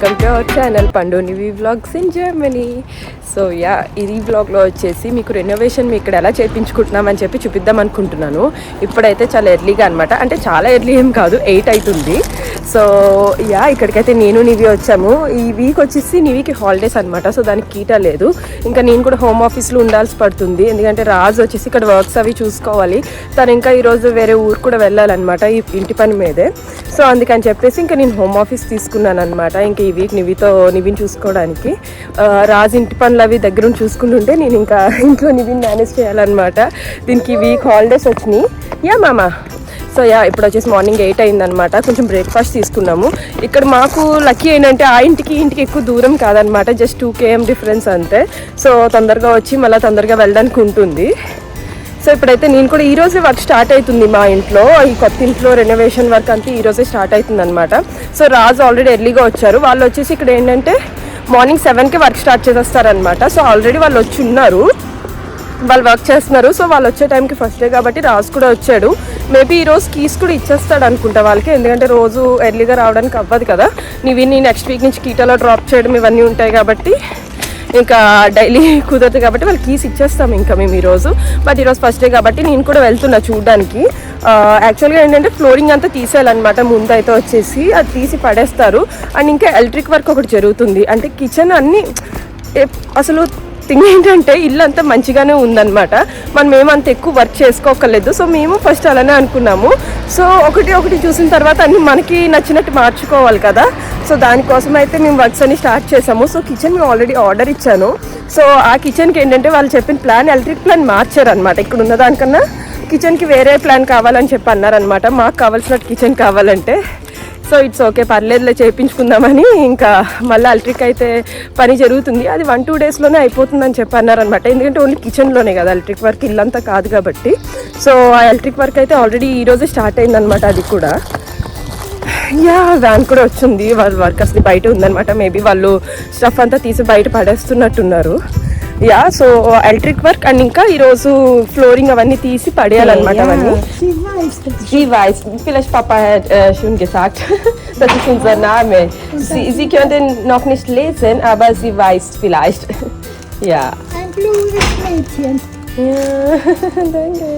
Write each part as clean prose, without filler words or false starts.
Welcome to our channel పండునివి vlogs in Germany. So yeah, ఈ వ్లాగ్లో వచ్చేసి మీకు రెనోవేషన్ మీ ఇక్కడ ఎలా చేయించుకుంటున్నామని చెప్పి చూపిద్దాం అనుకుంటున్నాను. ఇప్పుడైతే చాలా ఎర్లీగా అనమాట, అంటే చాలా ఎర్లీ ఏం కాదు, 8 అవుతుంది. సో యా, ఇక్కడికైతే నేను నివి వచ్చాము. ఈ వీక్ వచ్చేసి నివికి హాలిడేస్ అనమాట, సో దానికి కీటా లేదు. ఇంకా నేను కూడా హోమ్ ఆఫీస్లో ఉండాల్సి పడుతుంది, ఎందుకంటే రాజు వచ్చేసి ఇక్కడ వర్క్స్ అవి చూసుకోవాలి. తను ఇంకా ఈరోజు వేరే ఊరు కూడా వెళ్ళాలన్నమాట ఈ ఇంటి పని మీదే. సో అందుకని చెప్పేసి ఇంకా నేను హోమ్ ఆఫీస్ తీసుకున్నాను అనమాట. ఇంకా ఈ వీక్ నివిని చూసుకోవడానికి. రాజు ఇంటి పనులు అవి దగ్గర చూసుకుంటుంటే నేను ఇంకా ఇంట్లో నివిని మేనేజ్ చేయాలన్నమాట. దీనికి ఈ వీక్ హాలిడేస్ వచ్చినాయి. యా మామా. సో యా, ఇప్పుడు వచ్చేసి మార్నింగ్ 8 అయిందనమాట. కొంచెం బ్రేక్ఫాస్ట్ తీసుకున్నాము. ఇక్కడ మాకు లక్కీ ఏంటంటే ఆ ఇంటికి ఎక్కువ దూరం కాదనమాట, జస్ట్ 2 km డిఫరెన్స్ అంతే. సో తొందరగా వచ్చి మళ్ళీ తొందరగా వెళ్ళడానికి ఉంటుంది. సో ఇప్పుడైతే నేను కూడా ఈరోజే వర్క్ స్టార్ట్ అవుతుంది మా ఇంట్లో. ఈ కొత్త ఇంట్లో రెనోవేషన్ వర్క్ అంతా ఈరోజే స్టార్ట్ అవుతుంది అనమాట. సో రాజు ఆల్రెడీ ఎర్లీగా వచ్చారు. వాళ్ళు వచ్చేసి ఇక్కడ ఏంటంటే మార్నింగ్ 7కి వర్క్ స్టార్ట్ చేసేస్తారనమాట. సో ఆల్రెడీ వాళ్ళు వచ్చి ఉన్నారు, వాళ్ళు వర్క్ చేస్తున్నారు. సో వాళ్ళు వచ్చే టైంకి ఫస్ట్ డే కాబట్టి రాజు కూడా వచ్చాడు. మేబీ ఈరోజు కీస్ కూడా ఇచ్చేస్తాడు అనుకుంటా వాళ్ళకి, ఎందుకంటే రోజు ఎర్లీగా రావడానికి అవ్వదు కదా. నీవిని నెక్స్ట్ వీక్ నుంచి కీటాలో డ్రాప్ చేయడం ఇవన్నీ ఉంటాయి కాబట్టి ఇంకా డైలీ కుదరదు కాబట్టి వాళ్ళు కీస్ ఇచ్చేస్తాం ఇంకా మేము ఈరోజు. బట్ ఈరోజు ఫస్ట్ డే కాబట్టి నేను కూడా వెళ్తున్నా చూడడానికి. యాక్చువల్గా ఏంటంటే ఫ్లోరింగ్ అంతా తీసేయాలన్నమాట. ముందు అయితే వచ్చేసి అది తీసి పడేస్తారు. అండ్ ఇంకా ఎలక్ట్రిక్ వర్క్ ఒకటి జరుగుతుంది. అంటే కిచెన్ అన్నీ అసలు థింగ్ ఏంటంటే ఇల్లు అంతా మంచిగానే ఉందన్నమాట, మనం ఏమంత ఎక్కువ వర్క్ చేసుకోకలేదు. సో మేము ఫస్ట్ అలానే అనుకున్నాము. సో ఒకటి చూసిన తర్వాత అన్ని మనకి నచ్చినట్టు మార్చుకోవాలి కదా. సో దానికోసం అయితే మేము వర్క్స్ అన్ని స్టార్ట్ చేసాము. సో కిచెన్ మేము ఆల్రెడీ ఆర్డర్ ఇచ్చాను. సో ఆ కిచెన్కి ఏంటంటే వాళ్ళు చెప్పిన ప్లాన్ ఎలక్ట్రిక్ ప్లాన్ మార్చారనమాట. ఇక్కడ ఉన్న దానికన్నా కిచెన్కి వేరే ప్లాన్ కావాలని చెప్పి అన్నారనమాట, మాకు కావాల్సినట్టు కిచెన్ కావాలంటే. సో ఇట్స్ ఓకే, పర్లేదులే చేయించుకుందామని ఇంకా మళ్ళీ ఎలక్ట్రిక్ అయితే పని జరుగుతుంది. అది 1-2 డేస్లోనే అయిపోతుందని చెప్పి అన్నారనమాట, ఎందుకంటే ఓన్లీ కిచెన్లోనే కదా ఎలక్ట్రిక్ వర్క్, ఇల్లంతా కాదు కాబట్టి. సో ఆ ఎలక్ట్రిక్ వర్క్ అయితే ఆల్రెడీ ఈరోజే స్టార్ట్ అయిందనమాట. అది కూడా యా, వ్యాన్ కూడా వచ్చింది. వాళ్ళ వర్క్ అసలు బయట ఉందనమాట. మేబీ వాళ్ళు స్టఫ్ అంతా తీసి బయట పడేస్తున్నట్టున్నారు. Yeah, so electric work and ఇంకా ఈరోజు ఫ్లోరింగ్ అవన్నీ తీసి పడేయాలన్నమాట. అవన్నీ Sie weiß, vielleicht Papa hat schon gesagt, das ist unser Name. Sie können noch nicht lesen, aber sie weiß vielleicht. Ja. Ein kluges Mädchen. Ja, danke.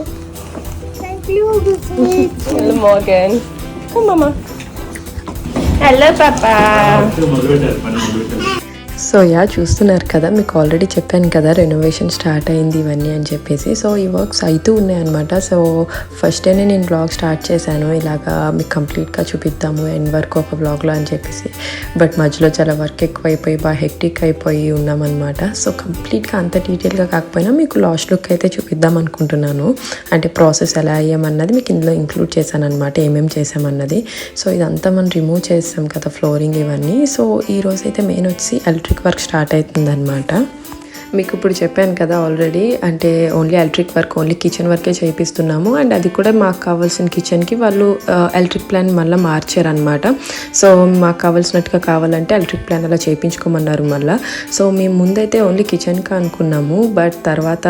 Ein kluges Mädchen. Guten Morgen. Komm, Mama. Hallo, Papa. So yeah, చూస్తున్నారు కదా, మీకు already చెప్పాను కదా renovation start అయింది ఇవన్నీ అని చెప్పేసి. So ఈ వర్క్స్ అవుతూ ఉన్నాయన్నమాట. సో ఫస్ట్ డేనే నేను బ్లాగ్ స్టార్ట్ చేశాను, ఇలాగా మీకు కంప్లీట్గా చూపిద్దాము ఎండ్ వరకు ఒక బ్లాగ్లో అని చెప్పేసి. బట్ మధ్యలో చాలా వర్క్ ఎక్కువైపోయి బాగా హెక్టిక్ అయిపోయి ఉన్నామన్నమాట. సో కంప్లీట్గా అంత డీటెయిల్గా కాకపోయినా మీకు లాస్ట్ లుక్ అయితే చూపిద్దాం అనుకుంటున్నాను. అంటే ప్రాసెస్ ఎలా అయ్యామన్నది మీకు ఇందులో ఇంక్లూడ్ చేశాను అనమాట, ఏమేమి చేసామన్నది. సో ఇదంతా మనం రిమూవ్ చేసాం కదా ఫ్లోరింగ్ ఇవన్నీ. సో ఈరోజు అయితే మెయిన్ వచ్చి ఎలక్ట్రిక్ వర్క్ స్టార్ట్ అవుతుందన్నమాట. మీకు ఇప్పుడు చెప్పాను కదా ఆల్రెడీ, అంటే only electric work, only kitchen వర్కే చేయిస్తున్నాము. అండ్ అది కూడా మాకు కావాల్సిన కిచెన్కి వాళ్ళు ఎలక్ట్రిక్ ప్లాన్ మళ్ళీ మార్చారనమాట. సో మాకు కావాల్సినట్టుగా కావాలంటే ఎలక్ట్రిక్ ప్లాన్ అలా చేయించుకోమన్నారు మళ్ళీ. సో మేము ముందైతే ఓన్లీ కిచెన్కి అనుకున్నాము, బట్ తర్వాత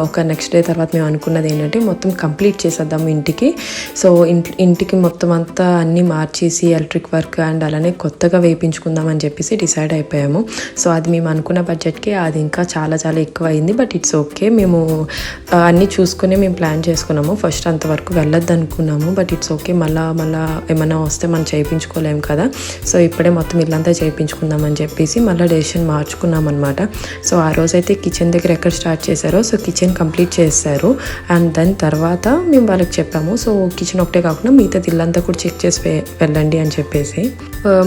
ఒక నెక్స్ట్ డే తర్వాత మేము అనుకున్నది ఏంటంటే మొత్తం కంప్లీట్ చేసేద్దాము ఇంటికి. సో ఇంటికి మొత్తం అంతా అన్నీ మార్చేసి ఎలక్ట్రిక్ వర్క్ అండ్ అలానే కొత్తగా వేయించుకుందాం అని చెప్పేసి డిసైడ్ అయిపోయాము. సో అది మేము అనుకున్న బడ్జెట్కి అది ఇంకా చాలా ఎక్కువ అయింది. బట్ ఇట్స్ ఓకే, మేము అన్నీ చూసుకునే మేము ప్లాన్ చేసుకున్నాము. ఫస్ట్ అంతవరకు వెళ్ళొద్దు అనుకున్నాము, బట్ ఇట్స్ ఓకే, మళ్ళీ ఏమైనా వస్తే మనం చేయించుకోలేము కదా. సో ఇప్పుడే మొత్తం ఇల్లంతా చేయించుకుందామని చెప్పేసి మళ్ళీ డెసిషన్ మార్చుకున్నాం అనమాట. సో ఆ రోజైతే కిచెన్ దగ్గర ఎక్కడ స్టార్ట్ చేశారో సో కిచెన్ కంప్లీట్ చేశారు. అండ్ దాని తర్వాత మేము వాళ్ళకి చెప్పాము, సో కిచెన్ ఒకటే కాకుండా మిగతా ఇల్లంతా కూడా చెక్ చేసి వెళ్ళండి అని చెప్పేసి.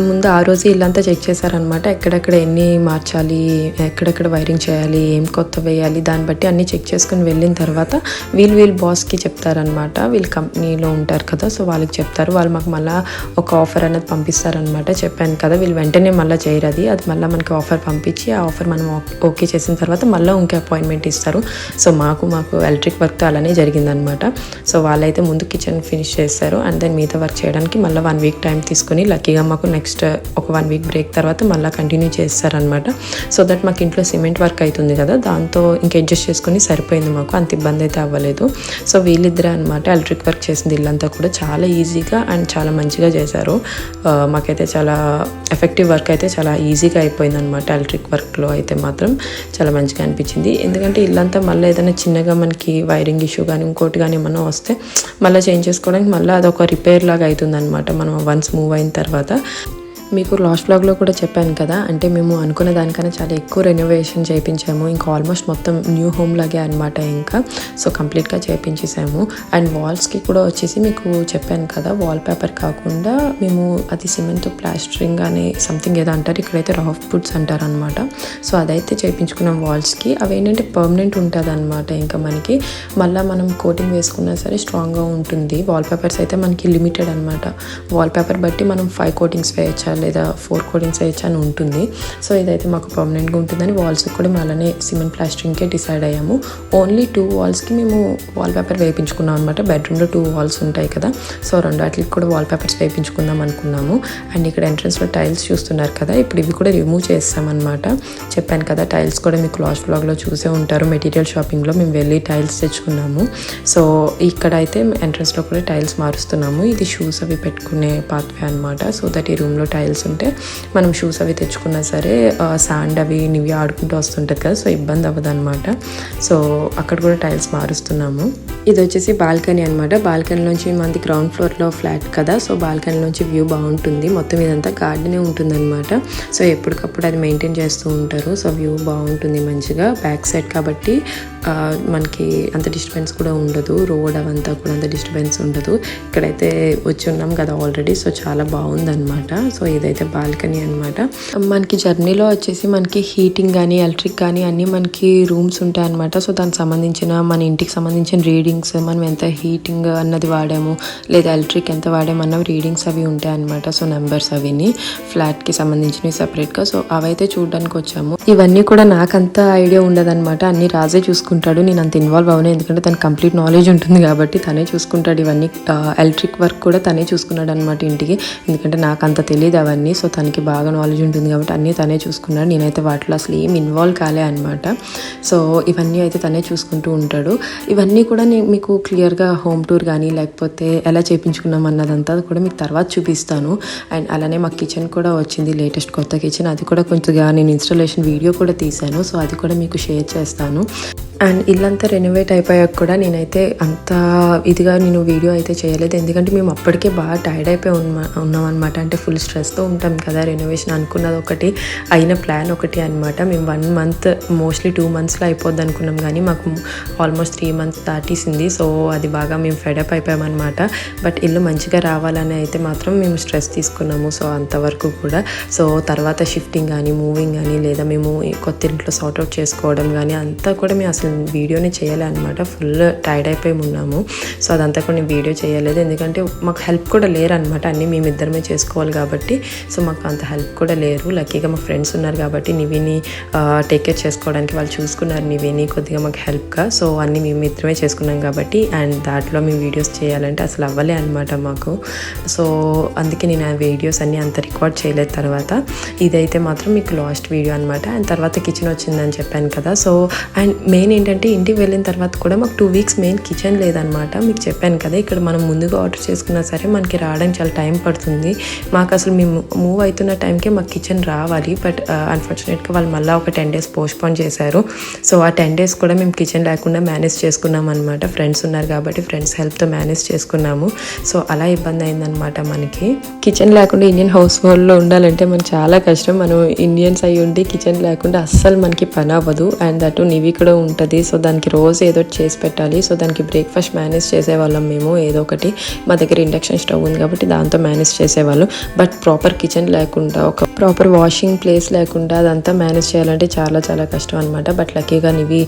ముందు ఆ రోజు ఇల్లంతా చెక్ చేశారనమాట, ఎక్కడెక్కడ ఎన్ని మార్చాలి, ఎక్కడెక్కడ వైరింగ్ చేయాలి, ఏం కొత్త వేయాలి, దాన్ని బట్టి అన్నీ చెక్ చేసుకుని వెళ్ళిన తర్వాత వీళ్ళు బాస్కి చెప్తారనమాట. వీళ్ళు కంపెనీలో ఉంటారు కదా, సో వాళ్ళకి చెప్తారు. వాళ్ళు మాకు మళ్ళీ ఒక ఆఫర్ అనేది పంపిస్తారనమాట. చెప్పాను కదా, వీళ్ళు వెంటనే మళ్ళీ చేయరు, అది మళ్ళీ మనకి ఆఫర్ పంపించి ఆ ఆఫర్ మనం ఓకే చేసిన తర్వాత మళ్ళీ ఇంకే అపాయింట్మెంట్ ఇస్తారు. సో మాకు ఎలక్ట్రిక్ వర్క్తో అలానే జరిగిందనమాట. సో వాళ్ళైతే ముందు కిచెన్ ఫినిష్ చేస్తారు అండ్ దెన్ మిగతా వర్క్ చేయడానికి మళ్ళీ 1 వీక్ టైం తీసుకుని లక్కీగా మాకు నెక్స్ట్ ఒక 1 వీక్ బ్రేక్ తర్వాత మళ్ళీ కంటిన్యూ చేస్తారనమాట. సో దట్ మాకు ఇంట్లో సిమెంట్ వర్క్ అవుతుంది కదా, దాంతో ఇంకా అడ్జస్ట్ చేసుకుని సరిపోయింది మాకు, అంత ఇబ్బంది అయితే అవ్వలేదు. సో వీళ్ళిద్దరే అనమాట ఎలక్ట్రిక్ వర్క్ చేసింది. ఇల్లంతా కూడా చాలా ఈజీగా అండ్ చాలా మంచిగా చేశారు. మాకైతే చాలా ఎఫెక్టివ్ వర్క్ అయితే చాలా ఈజీగా అయిపోయింది అనమాట. ఎలక్ట్రిక్ వర్క్లో అయితే మాత్రం చాలా మంచిగా అనిపించింది. ఎందుకంటే ఇల్లంతా మళ్ళీ ఏదైనా చిన్నగా మనకి వైరింగ్ ఇష్యూ కానీ ఇంకోటి కానీ ఏమన్నా వస్తే మళ్ళీ చేంజ్ చేసుకోవడానికి మళ్ళీ అదొక రిపేర్ లాగా అవుతుంది అనమాట మనం వన్స్ మూవ్ అయిన తర్వాత. మీకు లాస్ట్ వ్లాగ్లో కూడా చెప్పాను కదా, అంటే మేము అనుకున్న దానికన్నా చాలా ఎక్కువ రెనోవేషన్ చేయించాము. ఇంకా ఆల్మోస్ట్ మొత్తం న్యూ హోమ్ లాగే అనమాట. ఇంకా సో కంప్లీట్గా చేయించేసాము. అండ్ వాల్స్కి కూడా వచ్చేసి మీకు చెప్పాను కదా, వాల్ పేపర్ కాకుండా మేము అది సిమెంట్ ప్లాస్టరింగ్ అని సంథింగ్ ఏదో అంటారు, ఇక్కడైతే రఫ్ వుడ్స్ అంటారు అనమాట. సో అదైతే చేయించుకున్నాం వాల్స్కి. అవి ఏంటంటే పర్మనెంట్ ఉంటుంది అనమాట. ఇంకా మనకి మళ్ళీ మనం కోటింగ్ వేసుకున్నా సరే స్ట్రాంగ్గా ఉంటుంది. వాల్ పేపర్స్ అయితే మనకి లిమిటెడ్ అనమాట. వాల్ పేపర్ బట్టి మనం 5 కోటింగ్స్ వేయచ్చా లేదా 4 కోటింగ్స్ వేయచ్చా అని ఉంటుంది. సో ఇదైతే మాకు పర్మనెంట్గా ఉంటుందని వాల్స్కి కూడా మేము అలానే సిమెంట్ ప్లాస్టరింగ్కే డిసైడ్ అయ్యాము. ఓన్లీ 2 వాల్స్కి మేము వాల్ పేపర్ వేయించుకున్నాం అనమాట. బెడ్రూమ్లో 2 వాల్స్ ఉంటాయి కదా, సో 2 వాటికి కూడా వాల్ పేపర్స్ వేయించుకుందాం అనుకున్నాము. అండ్ ఇక్కడ ఎంట్రన్స్లో టైల్స్ చూస్తున్నారు కదా, ఇప్పుడు ఇవి కూడా రిమూవ్ చేస్తామన్నమాట. చెప్పాను కదా, టైల్స్ కూడా మీకు లాస్ట్ వ్లాగ్లో చూసే ఉంటారు. మెటీరియల్ షాపింగ్లో మేము వెళ్ళి టైల్స్ తెచ్చుకున్నాము. సో ఇక్కడ అయితే ఎంట్రన్స్లో కూడా టైల్స్ మారుస్తున్నాము. ఇది షూస్ అవి పెట్టుకునే పాత్వే అనమాట. సో దట్ ఈ రూమ్లో టైల్స్ ఉంటే మనం షూస్ అవి తెచ్చుకున్నా సరే శాండ్ అవి నివి ఆడుకుంటూ వస్తుంటుంది కదా, సో ఇబ్బంది అవ్వదు అనమాట. సో అక్కడ కూడా టైల్స్ మారుస్తున్నాము. ఇది వచ్చేసి బాల్కనీ అనమాట. బాల్కనీలోంచి మనది గ్రౌండ్ ఫ్లోర్లో ఫ్లాట్ కదా, సో బాల్కనీలోంచి వ్యూ బాగుంటుంది. మొత్తం ఇదంతా గార్డెనే ఉంటుంది అనమాట. సో ఎప్పటికప్పుడు అది మెయింటైన్ చేస్తూ ఉంటారు. సో వ్యూ బాగుంటుంది మంచిగా. బ్యాక్ సైడ్ కాబట్టి మనకి అంత డిస్టర్బెన్స్ కూడా ఉండదు. రోడ్ అవంతా కూడా అంత డిస్టర్బెన్స్ ఉండదు. ఇక్కడైతే వచ్చి ఉన్నాం కదా ఆల్రెడీ, సో చాలా బాగుందన్నమాట. సో ఇదైతే బాల్కనీ అనమాట. మనకి జర్నీలో వచ్చేసి మనకి హీటింగ్ కానీ ఎలక్ట్రిక్ కానీ అన్నీ మనకి రూమ్స్ ఉంటాయి అనమాట. సో దానికి సంబంధించిన మన ఇంటికి సంబంధించిన రీడింగ్స్, మనం ఎంత హీటింగ్ అన్నది వాడాము లేదా ఎలక్ట్రిక్ ఎంత వాడాము అన్నవి రీడింగ్స్ అవి ఉంటాయి అనమాట. సో నెంబర్స్ అవిని ఫ్లాట్కి సంబంధించినవి సపరేట్గా. సో అవైతే చూడడానికి వచ్చాము. ఇవన్నీ కూడా నాకంత ఐడియా ఉండదన్నమాట. అన్ని రాజే చూసుకుంటాడు. నేను అంత ఇన్వాల్వ్ అవును, ఎందుకంటే తనకు కంప్లీట్ నాలెడ్జ్ ఉంటుంది కాబట్టి తనే చూసుకుంటాడు. ఇవన్నీ ఎలక్ట్రిక్ వర్క్ కూడా తనే చూసుకున్నాడు అనమాట ఇంటికి, ఎందుకంటే నాకు అంత తెలియదు అవన్నీ. సో తనకి బాగా నాలెడ్జ్ ఉంటుంది కాబట్టి అన్నీ తనే చూసుకున్నాడు. నేనైతే వాటిలో అసలు ఏం ఇన్వాల్వ్ కాలే అనమాట. సో ఇవన్నీ అయితే తనే చూసుకుంటూ ఉంటాడు. ఇవన్నీ కూడా నేను మీకు క్లియర్గా హోమ్ టూర్ కానీ లేకపోతే ఎలా చేయించుకున్నాం అన్నదంతా కూడా మీకు తర్వాత చూపిస్తాను. అండ్ అలానే మా కిచెన్ కూడా వచ్చింది, లేటెస్ట్ కొత్త కిచెన్. అది కూడా కొంచెంగా నేను ఇన్స్టాలేషన్ వీడియో కూడా తీశాను. సో అది కూడా మీకు షేర్ చేస్తాను. అండ్ ఇల్లంతా రెనోవేట్ అయిపోయాక కూడా నేనైతే అంత ఇదిగా నేను వీడియో అయితే చేయలేదు, ఎందుకంటే మేము అప్పటికే బాగా టైర్డ్ అయిపోయి ఉన్నాం అనమాట. అంటే ఫుల్ స్ట్రెస్తో ఉంటాం కదా. రెనోవేషన్ అనుకున్నది ఒకటి, అయిన ప్లాన్ ఒకటి అనమాట. మేము 1 మంత్ మోస్ట్లీ 2 మంత్స్లో అయిపోద్ది అనుకున్నాం, కానీ మాకు ఆల్మోస్ట్ 3 మంత్స్ దాటేసింది. సో అది బాగా మేము ఫెడప్ అయిపోయామన్నమాట. బట్ ఇల్లు మంచిగా రావాలని అయితే మాత్రం మేము స్ట్రెస్ తీసుకున్నాము. సో అంతవరకు కూడా. సో తర్వాత షిఫ్టింగ్ కానీ మూవింగ్ కానీ లేదా మేము కొత్త ఇంట్లో సార్ట్అవుట్ చేసుకోవడం కానీ అంతా కూడా మేము అసలు వీడియోనే చేయాలి అనమాట. ఫుల్ టైర్డ్ అయిపోయి ఉన్నాము. సో అదంతా కూడా నేను వీడియో చేయలేదు, ఎందుకంటే మాకు హెల్ప్ కూడా లేరు అనమాట. అన్నీ మేమిద్దరమే చేసుకోవాలి కాబట్టి. సో మాకు అంత హెల్ప్ కూడా లేరు. లక్కీగా మా ఫ్రెండ్స్ ఉన్నారు కాబట్టి నివిని టేక్ కేర్ చేసుకోవడానికి వాళ్ళు చూసుకున్నారు నివిని కొద్దిగా మాకు హెల్ప్గా. సో అన్నీ మేమిద్దరమే చేసుకున్నాం కాబట్టి. అండ్ దాంట్లో మేము వీడియోస్ చేయాలంటే అసలు అవ్వలే అనమాట మాకు. సో అందుకే నేను ఆ వీడియోస్ అన్నీ అంత రికార్డ్ చేయలేదు. తర్వాత ఇదైతే మాత్రం మీకు లాస్ట్ వీడియో అనమాట. అండ్ తర్వాత కిచెన్ వచ్చిందని చెప్పాను కదా. సో అండ్ మెయిన్ ఏంటంటే ఇంటికి వెళ్ళిన తర్వాత కూడా మాకు 2 వీక్స్ మెయిన్ కిచెన్ లేదనమాట. మీకు చెప్పాను కదా, ఇక్కడ మనం ముందుగా ఆర్డర్ చేసుకున్నా సరే మనకి రావడానికి చాలా టైం పడుతుంది. మాకు అసలు మేము మూవ్ అవుతున్న టైంకే మాకు కిచెన్ రావాలి. బట్ అన్ఫార్చునేట్గా వాళ్ళు మళ్ళీ ఒక 10 days పోస్ట్పోన్ చేశారు. సో ఆ 10 days కూడా మేము కిచెన్ లేకుండా మేనేజ్ చేసుకున్నాం అనమాట. ఫ్రెండ్స్ ఉన్నారు కాబట్టి ఫ్రెండ్స్ హెల్ప్తో మేనేజ్ చేసుకున్నాము. సో అలా ఇబ్బంది అయిందనమాట మనకి. కిచెన్ లేకుండా ఇండియన్ హౌస్ హోల్డ్లో ఉండాలంటే మనకు చాలా కష్టం. మనం ఇండియన్స్ అయ్యి ఉండి కిచెన్ లేకుండా అస్సలు మనకి పని అవ్వదు. అండ్ దట్ నివి కూడా ఉంటుంది. సో దానికి రోజు ఏదో చేసి పెట్టాలి. సో దానికి బ్రేక్ఫాస్ట్ మేనేజ్ చేసేవాళ్ళం మేము ఏదో ఒకటి. మా దగ్గర ఇండక్షన్ స్టవ్ ఉంది కాబట్టి దాంతో మేనేజ్ చేసేవాళ్ళం. బట్ ప్రాపర్ కిచెన్ లేకుండా, ఒక ప్రాపర్ వాషింగ్ ప్లేస్ లేకుండా అదంతా మేనేజ్ చేయాలంటే చాలా చాలా కష్టం అనమాట. బట్ లక్కీగా నివి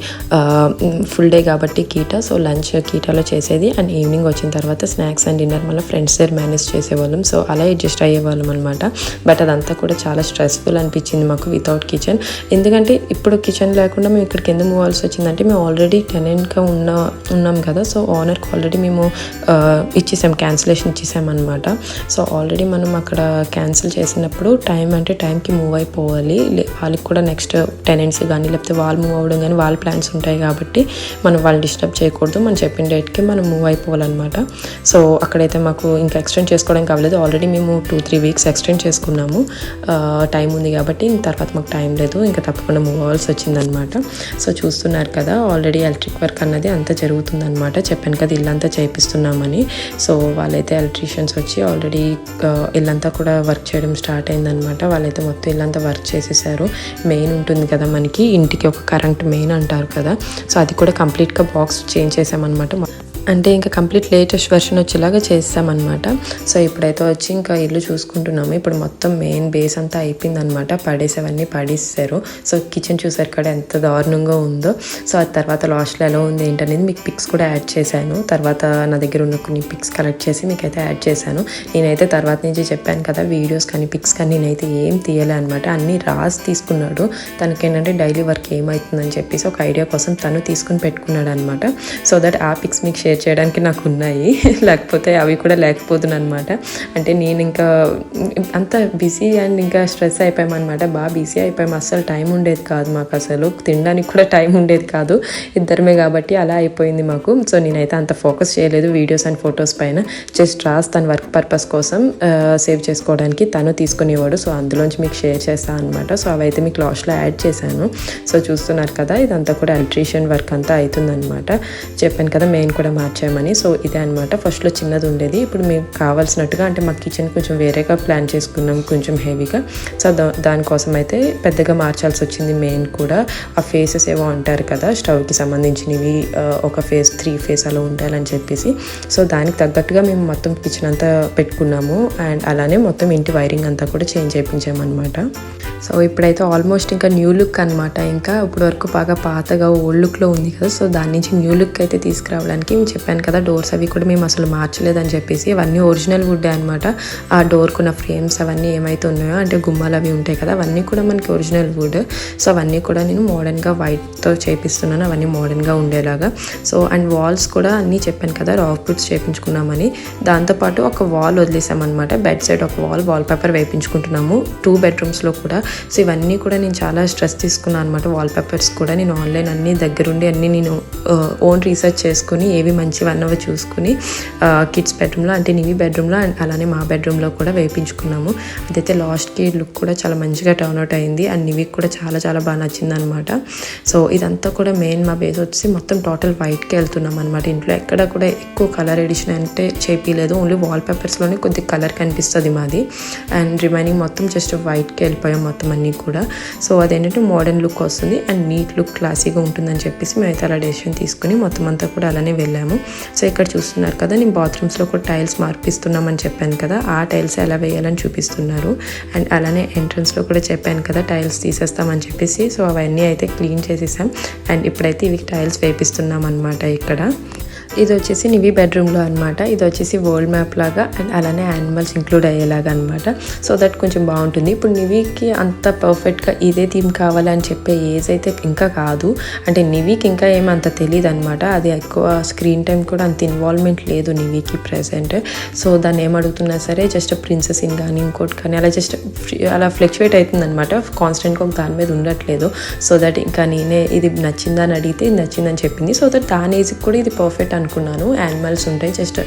ఫుల్ డే కాబట్టి కీటా, సో లంచ్ కీటాలో చేసేది. అండ్ ఈవినింగ్ వచ్చిన తర్వాత స్నాక్స్ అండ్ డిన్నర్ మళ్ళీ ఫ్రెండ్స్ దగ్గర మేనేజ్ చేసేవాళ్ళం. సో అలా అడ్జస్ట్ అయ్యేవాళ్ళం అనమాట. బట్ అదంతా కూడా చాలా స్ట్రెస్ఫుల్ అనిపించింది మాకు వితౌట్ కిచెన్. ఎందుకంటే ఇప్పుడు కిచెన్ లేకుండా మేము ఇక్కడికి ఎందుకు మూవ్ అవ్వాల్సి వచ్చిందంటే మేము ఆల్రెడీ టెనెంట్గా ఉన్నాం కదా. సో ఓనర్కి ఆల్రెడీ మేము ఇచ్చేసాం, క్యాన్సిలేషన్ ఇచ్చేసామన్నమాట. సో ఆల్రెడీ మనం అక్కడ క్యాన్సిల్ చేసినప్పుడు టైంకి మూవ్ అయిపోవాలి. వాళ్ళకి కూడా నెక్స్ట్ టెనెంట్స్ కానీ లేకపోతే వాళ్ళు మూవ్ అవ్వడం కానీ వాళ్ళ ప్లాన్స్ ఉంటాయి కాబట్టి మనం వాళ్ళు డిస్టర్బ్ చేయకూడదు. మనం చెప్పిన డేట్కి మనం మూవ్ అయిపోవాలన్నమాట. సో అక్కడైతే మాకు ఇంకా ఎక్స్టెండ్ చేసుకోవడానికి అవ్వలేదు. ఆల్రెడీ మేము 2-3 వీక్స్ ఎక్స్టెండ్ చేసుకున్నాము. టైం ఉంది కాబట్టి తర్వాత మాకు టైం లేదు, ఇంకా తప్పకుండా మూవ్ అవ్వాల్సి వచ్చిందనమాట. సో చూస్తున్నారు కదా, ఆల్రెడీ ఎలక్ట్రిక్ వర్క్ అన్నది అంతా జరుగుతుందన్నమాట. చెప్పాను కదా ఇల్లంతా చేపిస్తున్నామని. సో వాళ్ళైతే ఎలక్ట్రీషియన్స్ వచ్చి ఆల్రెడీ ఇల్లంతా కూడా వర్క్ చేయడం స్టార్ట్ అయిందనమాట. వాళ్ళైతే మొత్తం ఇల్లంతా వర్క్ చేసేసారు. మెయిన్ ఉంటుంది కదా మనకి ఇంటికి ఒక కరెంట్ మెయిన్ అంటారు కదా, సో అది కూడా కంప్లీట్గా బాక్స్ చేంజ్ చేసామన్నమాట. అంటే ఇంకా కంప్లీట్ లేటెస్ట్ వెర్షన్ వచ్చేలాగా చేస్తామన్నమాట. సో ఇప్పుడైతే వచ్చి ఇంకా ఇల్లు చూసుకుంటున్నాము. ఇప్పుడు మొత్తం మెయిన్ బేస్ అంతా అయిపోయిందనమాట. పడేసేవన్నీ పడేస్తారు. సో కిచెన్ చూసారు కదా ఎంత దారుణంగా ఉందో. సో ఆ తర్వాత లాస్ట్లో ఎలా ఉంది ఏంటనేది మీకు పిక్స్ కూడా యాడ్ చేశాను. తర్వాత నా దగ్గర ఉన్న కొన్ని పిక్స్ కలెక్ట్ చేసి మీకైతే యాడ్ చేశాను. నేనైతే తర్వాత నుంచి చెప్పాను కదా, వీడియోస్ కానీ పిక్స్ కానీ నేనైతే ఏం తీయలే అనమాట. అన్నీ రాసి తీసుకున్నాడు. తనకేంటంటే డైలీ వర్క్ ఏమవుతుందని చెప్పేసి ఒక ఐడియా కోసం తను తీసుకుని పెట్టుకున్నాడు అనమాట. సో దట్ ఆ పిక్స్ మీకు షేర్ చేయడానికి నాకు ఉన్నాయి, లేకపోతే అవి కూడా లేకపోతున్నాను అనమాట. అంటే నేను ఇంకా అంత బిజీ అండ్ ఇంకా స్ట్రెస్ అయిపోయామన్నమాట. బాగా బిజీ అయిపోయాము. అస్సలు టైం ఉండేది కాదు మాకు, అసలు తినడానికి కూడా టైం ఉండేది కాదు. ఇద్దరమే కాబట్టి అలా అయిపోయింది మాకు. సో నేనైతే అంత ఫోకస్ చేయలేదు వీడియోస్ అండ్ ఫొటోస్ పైన. జస్ట్ రాస్ తన వర్క్ పర్పస్ కోసం సేవ్ చేసుకోవడానికి తను తీసుకునేవాడు. సో అందులోంచి మీకు షేర్ చేస్తాను అనమాట. సో అవైతే మీకు లాస్ట్లో యాడ్ చేశాను. సో చూస్తున్నారు కదా, ఇదంతా కూడా ఎలక్ట్రీషియన్ వర్క్ అంతా అవుతుందన్నమాట. చెప్పాను కదా మెయిన్ కూడా మార్చామని. సో ఇదే అనమాట. ఫస్ట్లో చిన్నది ఉండేది, ఇప్పుడు మీకు కావాల్సినట్టుగా అంటే మా కిచెన్ కొంచెం వేరేగా ప్లాన్ చేసుకున్నాం, కొంచెం హెవీగా. సో దానికోసం అయితే పెద్దగా మార్చాల్సి వచ్చింది. మెయిన్ కూడా ఆ ఫేసెస్ ఏవో అంటారు కదా స్టవ్కి సంబంధించినవి, ఒక ఫేస్ 3 ఫేస్ అలా ఉండాలని చెప్పేసి. సో దానికి తగ్గట్టుగా మేము మొత్తం కిచెన్ అంతా పెట్టుకున్నాము. అండ్ అలానే మొత్తం ఇంటి వైరింగ్ అంతా కూడా చేంజ్ చేయించామన్నమాట. సో ఇప్పుడైతే ఆల్మోస్ట్ ఇంకా న్యూ లుక్ అనమాట. ఇంకా ఇప్పుడు వరకు బాగా పాతగా ఓల్డ్ లుక్లో ఉంది కదా, సో దాని నుంచి న్యూ లుక్ అయితే తీసుకురావడానికి చెప్పాను కదా, డోర్స్ అవి కూడా మేము అసలు మార్చలేదని చెప్పేసి. అవన్నీ ఒరిజినల్ వుడ్ అనమాట. ఆ డోర్కున్న ఫ్రేమ్స్ అవన్నీ ఏమైతే ఉన్నాయో అంటే గుమ్మాలు అవి ఉంటాయి కదా, అవన్నీ కూడా మనకి ఒరిజినల్ వుడ్. సో అవన్నీ కూడా నేను మోడర్న్గా వైట్తో చేపిస్తున్నాను, అవన్నీ మోడర్న్గా ఉండేలాగా. సో అండ్ వాల్స్ కూడా అన్నీ చెప్పాను కదా రాక్ వుడ్స్ చేయించుకున్నామని. దాంతోపాటు ఒక వాల్ వదిలేసామన్నమాట. బెడ్ సైడ్ ఒక వాల్ పేపర్ వేయించుకుంటున్నాము 2 బెడ్రూమ్స్లో కూడా. సో ఇవన్నీ కూడా నేను చాలా స్ట్రెస్ తీసుకున్నాను అనమాట. వాల్ పేపర్స్ కూడా నేను ఆన్లైన్ అన్నీ దగ్గరుండి అన్నీ నేను ఓన్ రీసెర్చ్ చేసుకుని ఏవి మంచివన్నవి చూసుకుని కిడ్స్ బెడ్రూమ్లో అంటే నివి బెడ్రూమ్లో అండ్ అలానే మా బెడ్రూమ్లో కూడా వేయించుకున్నాము. అదైతే లాస్ట్కి లుక్ కూడా చాలా మంచిగా టర్న్అవుట్ అయింది. అండ్ నివికి కూడా చాలా చాలా బాగా నచ్చింది అనమాట. సో ఇదంతా కూడా మెయిన్ మా బేస్ వచ్చి మొత్తం టోటల్ వైట్కి వెళ్తున్నాం అనమాట. ఇంట్లో ఎక్కడ కూడా ఎక్కువ కలర్ ఎడిషన్ అంటే చేపిలేదు. ఓన్లీ వాల్ పేపర్స్లోనే కొద్దిగా కలర్ కనిపిస్తుంది మాది. అండ్ రిమైనింగ్ మొత్తం జస్ట్ వైట్కి వెళ్ళిపోయాం మొత్తం అన్నీ కూడా. సో అదేంటంటే మోడర్న్ లుక్ వస్తుంది అండ్ నీట్ లుక్ క్లాసీగా ఉంటుందని చెప్పేసి మేమైతే అలా డెసిషన్ తీసుకుని మొత్తం అంతా కూడా అలానే వెళ్ళాము. సో ఇక్కడ చూస్తున్నారు కదా, నేను బాత్రూమ్స్లో కూడా టైల్స్ మార్పిస్తున్నామని చెప్పాను కదా, ఆ టైల్స్ ఎలా వేయాలని చూపిస్తున్నారు. అండ్ అలానే ఎంట్రన్స్లో కూడా చెప్పాను కదా టైల్స్ తీసేస్తామని చెప్పేసి. సో అవన్నీ అయితే క్లీన్ చేసేసాం. అండ్ ఇప్పుడైతే ఇవి టైల్స్ వేపిస్తున్నాం అనమాట ఇక్కడ. ఇది వచ్చేసి నివి బెడ్రూమ్లో అనమాట. ఇది వచ్చేసి వరల్డ్ మ్యాప్ లాగా అండ్ అలానే యానిమల్స్ ఇంక్లూడ్ అయ్యేలాగా అనమాట. సో దట్ కొంచెం బాగుంటుంది. ఇప్పుడు నివికి అంత పర్ఫెక్ట్గా ఇదే థీమ్ కావాలని చెప్పే ఏజ్ అయితే ఇంకా కాదు. అంటే నివికి ఇంకా ఏమంత తెలియదు అనమాట. అది ఎక్కువ స్క్రీన్ టైం కూడా అంత ఇన్వాల్వ్మెంట్ లేదు నివికి ప్రెసెంట్. సో దాన్ని ఏమడుగుతున్నా సరే జస్ట్ ప్రిన్సెస్ ఇన్ కానీ ఇంకోటి కానీ అలా జస్ట్ అలా ఫ్లక్చువేట్ అవుతుంది అనమాట. కాన్స్టెంట్గా ఒక దాని మీద ఉండట్లేదు. సో దట్ ఇంకా నేనే ఇది నచ్చిందా అని అడిగితే ఇది నచ్చిందని చెప్పింది. సో దట్ దాని ఏజ్కి కూడా ఇది పర్ఫెక్ట్ అనుకున్నాను. యానిమల్స్ ఉంటాయి, జస్ట్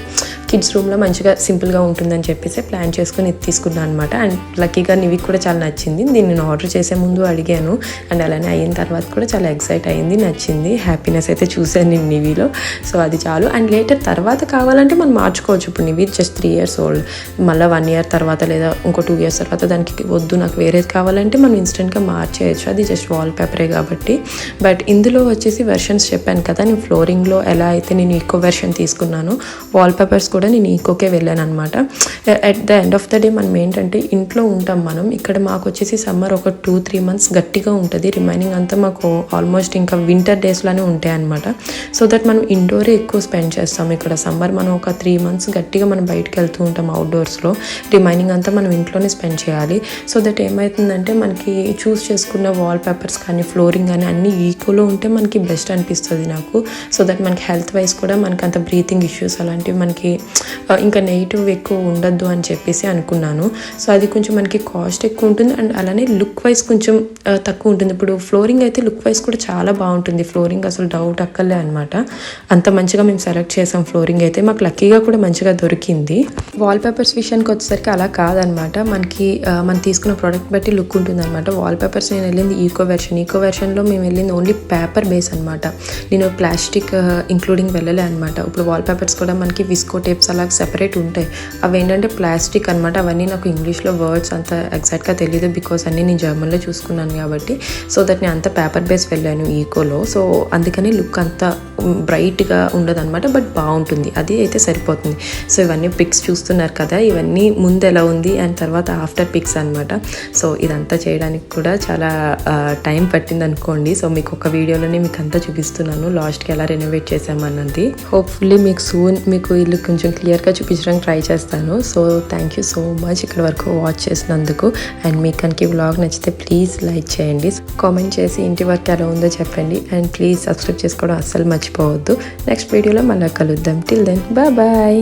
కిడ్స్ రూమ్లో మంచిగా సింపుల్గా ఉంటుందని చెప్పేసి ప్లాన్ చేసుకుని ఇది తీసుకున్నాను అనమాట. అండ్ లక్కీగా నివికి కూడా చాలా నచ్చింది. దీన్ని నేను ఆర్డర్ చేసే ముందు అడిగాను అండ్ అలానే అయిన తర్వాత కూడా చాలా ఎక్సైట్ అయింది, నచ్చింది, హ్యాపీనెస్ అయితే చూశాను నేను నివిలో. సో అది చాలు. అండ్ లేటర్ తర్వాత కావాలంటే మనం మార్చుకోవచ్చు. ఇప్పుడు నివి జస్ట్ 3 years ఓల్డ్, మళ్ళీ 1 year తర్వాత లేదా ఇంకో 2 years తర్వాత దానికి వద్దు నాకు వేరేది కావాలంటే మనం ఇన్స్టెంట్గా మార్చేయచ్చు. అది జస్ట్ వాల్ పేపరే కాబట్టి. బట్ ఇందులో వచ్చేసి వెర్షన్స్ చెప్పాను కదా, నేను ఫ్లోరింగ్లో ఎలా అయితే నేను ఈకో వెర్షన్ తీసుకున్నాను, వాల్ పేపర్స్ కూడా నేను ఈకోకే వెళ్ళాను అనమాట. At the end of the day మనం ఏంటంటే ఇంట్లో ఉంటాం మనం. ఇక్కడ మాకు వచ్చేసి సమ్మర్ ఒక 2-3 months గట్టిగా ఉంటుంది. రిమైనింగ్ అంతా మాకు ఆల్మోస్ట్ ఇంకా వింటర్ డేస్లోనే ఉంటాయి అనమాట. సో దట్ మనం ఇండోరే ఎక్కువ స్పెండ్ చేస్తాం. ఇక్కడ సమ్మర్ మనం ఒక 3 months గట్టిగా మనం బయటకు వెళ్తూ ఉంటాం అవుట్డోర్స్లో. రిమైనింగ్ అంతా మనం ఇంట్లోనే స్పెండ్ చేయాలి. సో దట్ ఏమవుతుందంటే మనకి చూస్ చేసుకున్న వాల్ పేపర్స్ కానీ ఫ్లోరింగ్ కానీ అన్నీ ఈకోలో ఉంటే మనకి బెస్ట్ అనిపిస్తుంది నాకు. సో దట్ మనకి హెల్త్ వైజ్ కూడా మనకి అంత బ్రీతింగ్ ఇష్యూస్ అలాంటివి మనకి ఇంకా నెగిటివ్ ఎక్కువ ఉండద్దు అని చెప్పేసి అనుకున్నాను. సో అది కొంచెం మనకి కాస్ట్ ఎక్కువ ఉంటుంది అండ్ అలానే లుక్ వైజ్ కొంచెం తక్కువ ఉంటుంది. ఇప్పుడు ఫ్లోరింగ్ అయితే లుక్ వైజ్ కూడా చాలా బాగుంటుంది. ఫ్లోరింగ్ అసలు డౌట్ అక్కర్లే అనమాట. అంత మంచిగా మేము సెలెక్ట్ చేసాం. ఫ్లోరింగ్ అయితే మాకు లక్కీగా కూడా మంచిగా దొరికింది. వాల్ పేపర్స్ విషయానికి వచ్చేసరికి అలా కాదనమాట. మనకి మనం తీసుకున్న ప్రోడక్ట్ బట్టి లుక్ ఉంటుంది అనమాట. వాల్ పేపర్స్ నేను వెళ్ళింది ఈకో వెర్షన్లో మేము వెళ్ళింది ఓన్లీ పేపర్ బేస్ అనమాట. నేను ప్లాస్టిక్ ఇంక్లూడింగ్ వెళ్ళలే అనమాట. ఇప్పుడు వాల్ పేపర్స్ కూడా మనకి విస్కో టేప్స్ అలా సెపరేట్ ఉంటాయి. అవి ఏంటంటే ప్లాస్టిక్ అనమాట. అవన్నీ నాకు ఇంగ్లీష్లో వర్డ్స్ అంత ఎగ్జాక్ట్గా తెలియదు, బికాస్ అన్నీ నేను జర్మన్లో చూసుకున్నాను కాబట్టి. సో దట్ నేను అంత పేపర్ బేస్ వెళ్ళాను ఈకోలో. సో అందుకని లుక్ అంత బ్రైట్గా ఉండదు అనమాట, బట్ బాగుంటుంది. అది అయితే సరిపోతుంది. సో ఇవన్నీ పిక్స్ చూస్తున్నారు కదా, ఇవన్నీ ముందు ఎలా ఉంది అండ్ తర్వాత ఆఫ్టర్ పిక్స్ అనమాట. సో ఇదంతా చేయడానికి కూడా చాలా టైం పట్టింది అనుకోండి. సో మీకు ఒక వీడియోలోనే మీకు అంతా చూపిస్తున్నాను లాస్ట్కి ఎలా రెనోవేట్ చేసామన్నది. హోప్ఫుల్లీ మీకు ఇల్లు కొంచెం క్లియర్గా చూపించడానికి ట్రై చేస్తాను. So thank you so much ఇక్కడ వరకు వాచ్ చేసినందుకు. అండ్ మీకు కనుక ఈ వ్లాగ్ నచ్చితే ప్లీజ్ లైక్ చేయండి, కామెంట్ చేసి ఇంటి వర్క్ ఎలా ఉందో చెప్పండి. అండ్ ప్లీజ్ సబ్స్క్రైబ్ చేసుకోవడం అస్సలు మర్చిపోవద్దు. నెక్స్ట్ వీడియోలో మళ్ళీ కలుద్దాం. Till then bye.